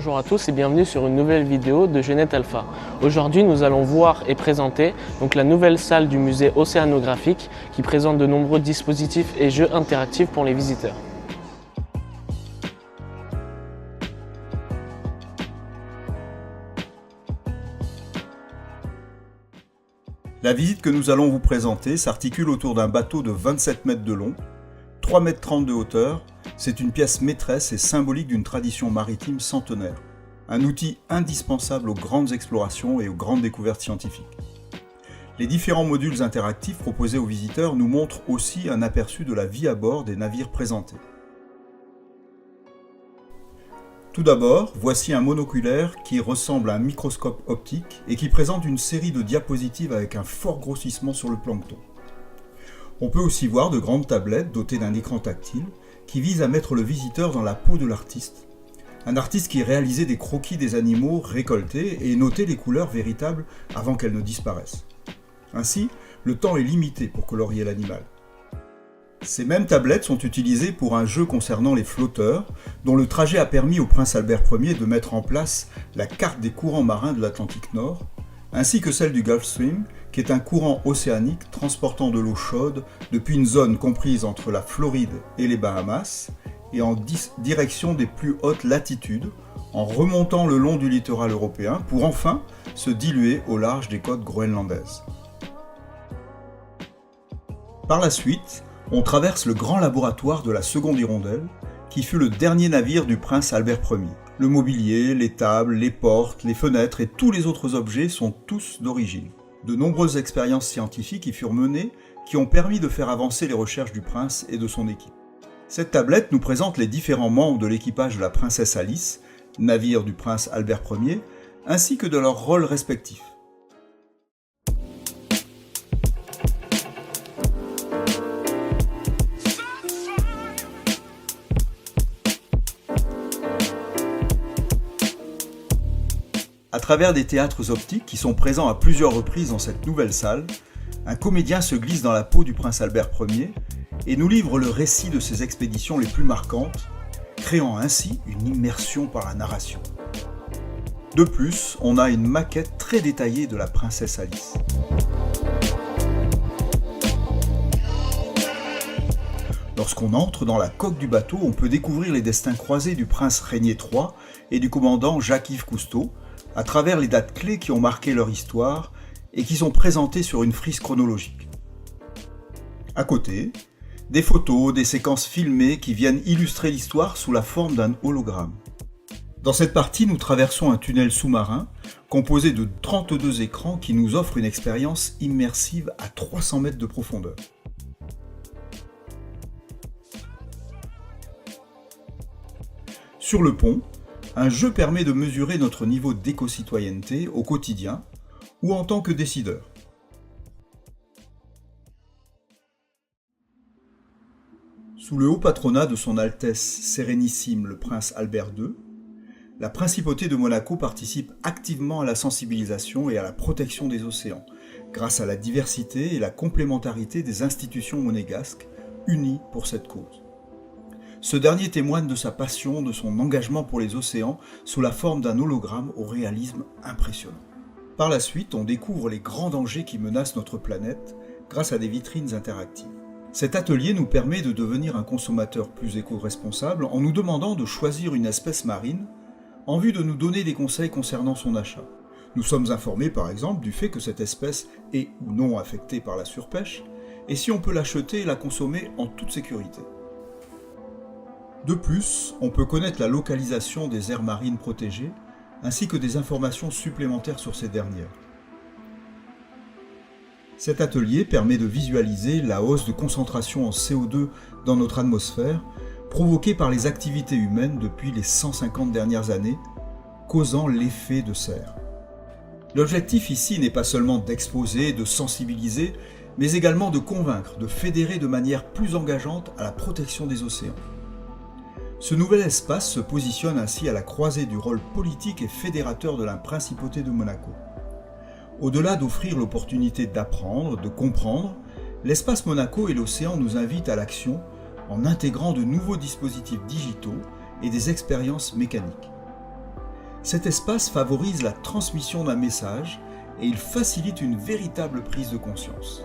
Bonjour à tous et bienvenue sur une nouvelle vidéo de Genette Alpha. Aujourd'hui nous allons voir et présenter la nouvelle salle du musée océanographique qui présente de nombreux dispositifs et jeux interactifs pour les visiteurs. La visite que nous allons vous présenter s'articule autour d'un bateau de 27 mètres de long, 3,30 mètres de hauteur. C'est une pièce maîtresse et symbolique d'une tradition maritime centenaire. Un outil indispensable aux grandes explorations et aux grandes découvertes scientifiques. Les différents modules interactifs proposés aux visiteurs nous montrent aussi un aperçu de la vie à bord des navires présentés. Tout d'abord, voici un monoculaire qui ressemble à un microscope optique et qui présente une série de diapositives avec un fort grossissement sur le plancton. On peut aussi voir de grandes tablettes dotées d'un écran tactile qui visent à mettre le visiteur dans la peau de l'artiste. Un artiste qui réalisait des croquis des animaux récoltés et notait les couleurs véritables avant qu'elles ne disparaissent. Ainsi, le temps est limité pour colorier l'animal. Ces mêmes tablettes sont utilisées pour un jeu concernant les flotteurs, dont le trajet a permis au prince Albert Ier de mettre en place la carte des courants marins de l'Atlantique Nord, ainsi que celle du Gulf Stream, qui est un courant océanique transportant de l'eau chaude depuis une zone comprise entre la Floride et les Bahamas, et en direction des plus hautes latitudes, en remontant le long du littoral européen pour enfin se diluer au large des côtes groenlandaises. Par la suite, on traverse le grand laboratoire de la Seconde Hirondelle, qui fut le dernier navire du prince Albert Ier. Le mobilier, les tables, les portes, les fenêtres et tous les autres objets sont tous d'origine. De nombreuses expériences scientifiques y furent menées qui ont permis de faire avancer les recherches du prince et de son équipe. Cette tablette nous présente les différents membres de l'équipage de la princesse Alice, navire du prince Albert Ier, ainsi que de leurs rôles respectifs. À travers des théâtres optiques qui sont présents à plusieurs reprises dans cette nouvelle salle, un comédien se glisse dans la peau du prince Albert Ier et nous livre le récit de ses expéditions les plus marquantes, créant ainsi une immersion par la narration. De plus, on a une maquette très détaillée de la princesse Alice. Lorsqu'on entre dans la coque du bateau, on peut découvrir les destins croisés du prince Régnier III et du commandant Jacques-Yves Cousteau, à travers les dates clés qui ont marqué leur histoire et qui sont présentées sur une frise chronologique. À côté, des photos, des séquences filmées qui viennent illustrer l'histoire sous la forme d'un hologramme. Dans cette partie, nous traversons un tunnel sous-marin composé de 32 écrans qui nous offrent une expérience immersive à 300 mètres de profondeur. Sur le pont, un jeu permet de mesurer notre niveau d'éco-citoyenneté au quotidien ou en tant que décideur. Sous le haut patronat de son Altesse Sérénissime le prince Albert II, la principauté de Monaco participe activement à la sensibilisation et à la protection des océans, grâce à la diversité et la complémentarité des institutions monégasques unies pour cette cause. Ce dernier témoigne de sa passion, de son engagement pour les océans sous la forme d'un hologramme au réalisme impressionnant. Par la suite, on découvre les grands dangers qui menacent notre planète grâce à des vitrines interactives. Cet atelier nous permet de devenir un consommateur plus éco-responsable en nous demandant de choisir une espèce marine en vue de nous donner des conseils concernant son achat. Nous sommes informés par exemple du fait que cette espèce est ou non affectée par la surpêche et si on peut l'acheter et la consommer en toute sécurité. De plus, on peut connaître la localisation des aires marines protégées, ainsi que des informations supplémentaires sur ces dernières. Cet atelier permet de visualiser la hausse de concentration en CO2 dans notre atmosphère, provoquée par les activités humaines depuis les 150 dernières années, causant l'effet de serre. L'objectif ici n'est pas seulement d'exposer, de sensibiliser, mais également de convaincre, de fédérer de manière plus engageante à la protection des océans. Ce nouvel espace se positionne ainsi à la croisée du rôle politique et fédérateur de la principauté de Monaco. Au-delà d'offrir l'opportunité d'apprendre, de comprendre, l'espace Monaco et l'océan nous invitent à l'action en intégrant de nouveaux dispositifs digitaux et des expériences mécaniques. Cet espace favorise la transmission d'un message et il facilite une véritable prise de conscience.